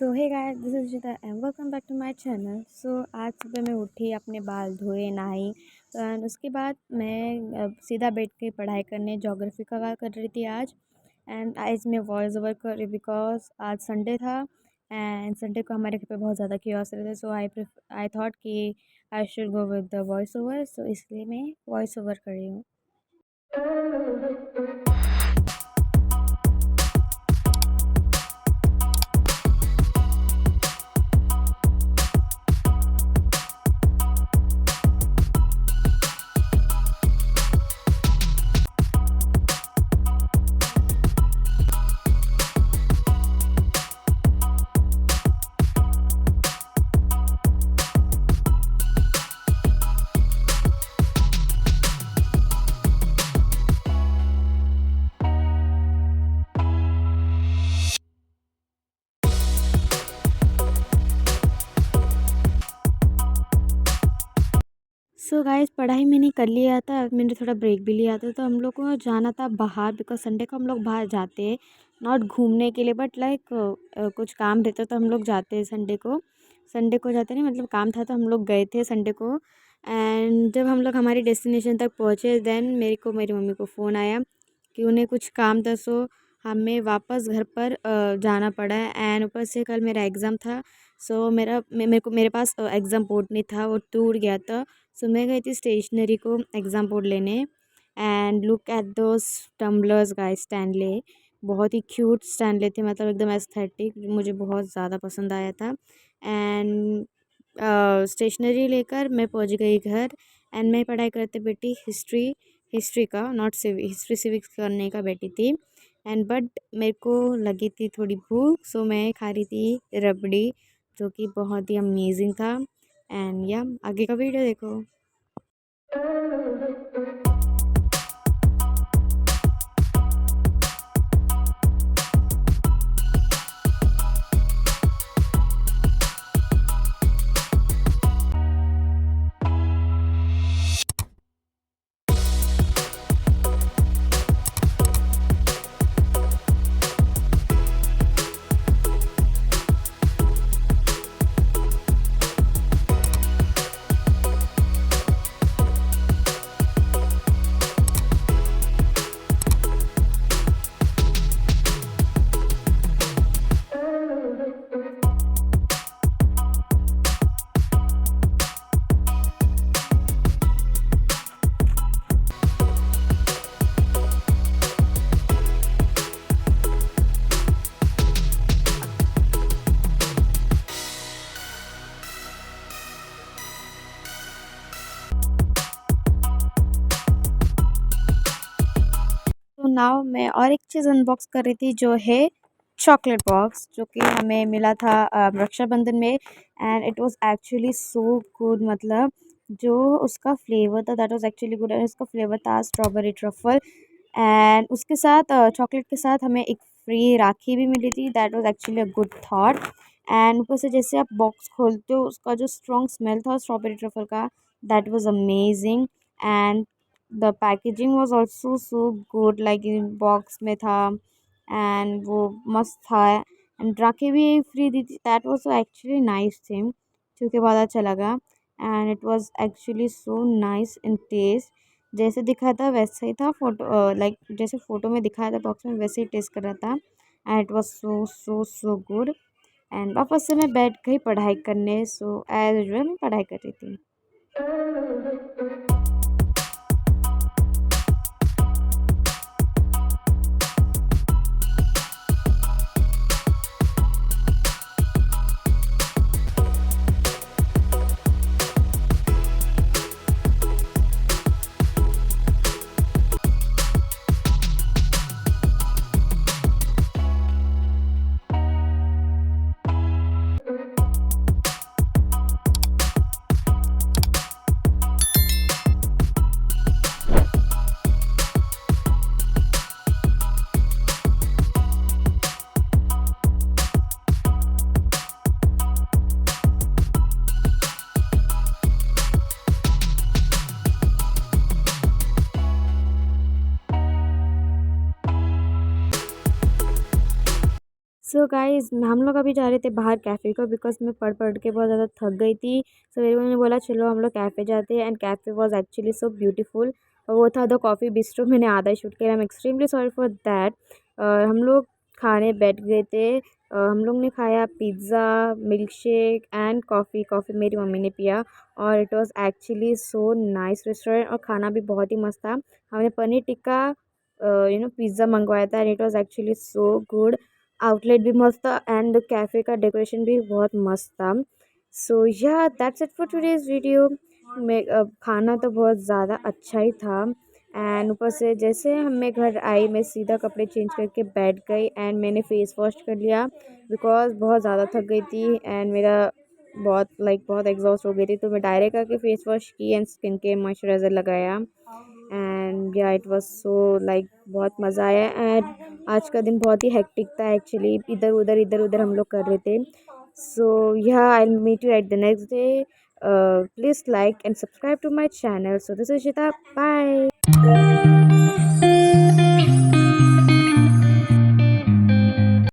So hey guys, this is Jita and welcome back to my channel. So आज सुबह मैं उठी, अपने बाल धोए, नहाई एंड उसके बाद मैं सीधा बैठ के पढ़ाई करने ज्योग्राफी का कर रही थी आज। एंड आज मैं वॉइस ओवर कर रही बिकॉज आज संडे था एंड संडे को हमारे घर पे बहुत ज़्यादा क्यूरियोसिटी रहता है। सो आई थॉट कि I should go with the voice over, so इसलिए मैं वॉइस ओवर कर रही हूँ। सो गाइस, पढ़ाई मैंने कर लिया था, मैंने थोड़ा ब्रेक भी लिया था। तो हम लोग को जाना था बाहर बिकॉज संडे को हम लोग बाहर जाते हैं, नॉट घूमने के लिए बट लाइक कुछ काम रहता तो हम लोग जाते हैं संडे को जाते नहीं, मतलब काम था तो हम लोग गए थे संडे को। एंड जब हम लोग हमारी डेस्टिनेशन तक पहुँचे देन मेरी मम्मी को फ़ोन आया कि उन्हें कुछ काम था। सो हमें वापस घर पर जाना पड़ा एंड ऊपर से कल मेरा एग्ज़ाम था। सो मेरे पास एग्ज़ाम बोर्ड नहीं था, वो टूट गया था। सो मैं गई थी स्टेशनरी को एग्ज़ाम बोर्ड लेने and look at those tumblers guys, Stanley. बहुत ही क्यूट स्टैनले थे, मतलब एकदम एस्थेटिक, मुझे बहुत ज़्यादा पसंद आया था। एंड स्टेशनरी लेकर मैं पहुंच गई घर एंड मैं पढ़ाई करते बैठी हिस्ट्री का, नॉट हिस्ट्री सिविक्स करने का बैठी थी। एंड बट मेरे को लगी थी थोड़ी भूख, सो मैं खा रही थी रबड़ी, जो कि बहुत ही अमेजिंग था। एंड या आगे का वीडियो देखो। तो नाउ मैं और एक चीज़ अनबॉक्स कर रही थी, जो है चॉकलेट बॉक्स, जो कि हमें मिला था रक्षाबंधन में। And it was actually so good, मतलब जो उसका फ्लेवर था that was actually good. And उसका फ्लेवर था स्ट्रॉबेरी ट्रफल एंड उसके साथ चॉकलेट के साथ हमें एक फ्री राखी भी मिली थी, that was actually a good thought. And ऊपर से जैसे आप बॉक्स खोलते हो, उसका जो स्ट्रॉन्ग स्मेल था स्ट्रॉबेरी ट्रफल का, that was amazing. And the packaging was also so good, like in box में था एंड वो मस्त था। एंड राखी भी फ्री दी थी, that was actually nice thing, क्योंकि बहुत अच्छा लगा। And it was actually so nice in taste, जैसे दिखा था वैसे ही था, फोटो लाइक जैसे फ़ोटो में दिखाया था बॉक्स में, वैसे ही टेस्ट कर रहा था। And it was so so so good. And वापस से मैं बैठ गई पढ़ाई करने। सो एज यूजुअल मैं पढ़ाई कर रही थी। सो गाइस हम लोग अभी जा रहे थे बाहर कैफ़े को बिकॉज मैं पढ़ पढ़ के बहुत ज़्यादा थक गई थी। सो मेरे मम्मी ने बोला चलो हम लोग कैफ़े जाते हैं and cafe was actually so beautiful. और वो था द कॉफ़ी बिस्ट्रो। मैंने आधा ही शूट किया। I am extremely sorry for that. हम लोग खाने बैठ गए थे। हम लोग ने खाया pizza, milk shake and coffee. Coffee मेरी मम्मी ने पिया और it was actually so nice restaurant और खाना भी बहुत ही मस्त था। हमने पनीर टिक्का पिज़्ज़ा मंगवाया था and it was actually so good. Outlet भी मस्त था एंड कैफ़े का डेकोरेशन भी बहुत मस्त था। सो या that's it for today's video. मैं खाना तो बहुत ज़्यादा अच्छा ही था एंड ऊपर से जैसे मैं घर आई मैं सीधा कपड़े चेंज करके बैठ गई एंड मैंने फेस वॉश कर लिया बिकॉज बहुत ज़्यादा थक गई थी एंड मेरा बहुत एग्जॉस्ट हो गई थी। तो मैं डायरेक्ट आके फेस वॉश की एंड स्किन केयर मॉइस्चराइज़र लगाया एंड या इट वाज सो बहुत मज़ा आया। एंड आज का दिन बहुत ही हेक्टिक था एक्चुअली। इधर उधर हम लोग कर रहे थे। So yeah I meet you at the next day. Please like and subscribe to my channel. So this is Shita. Bye.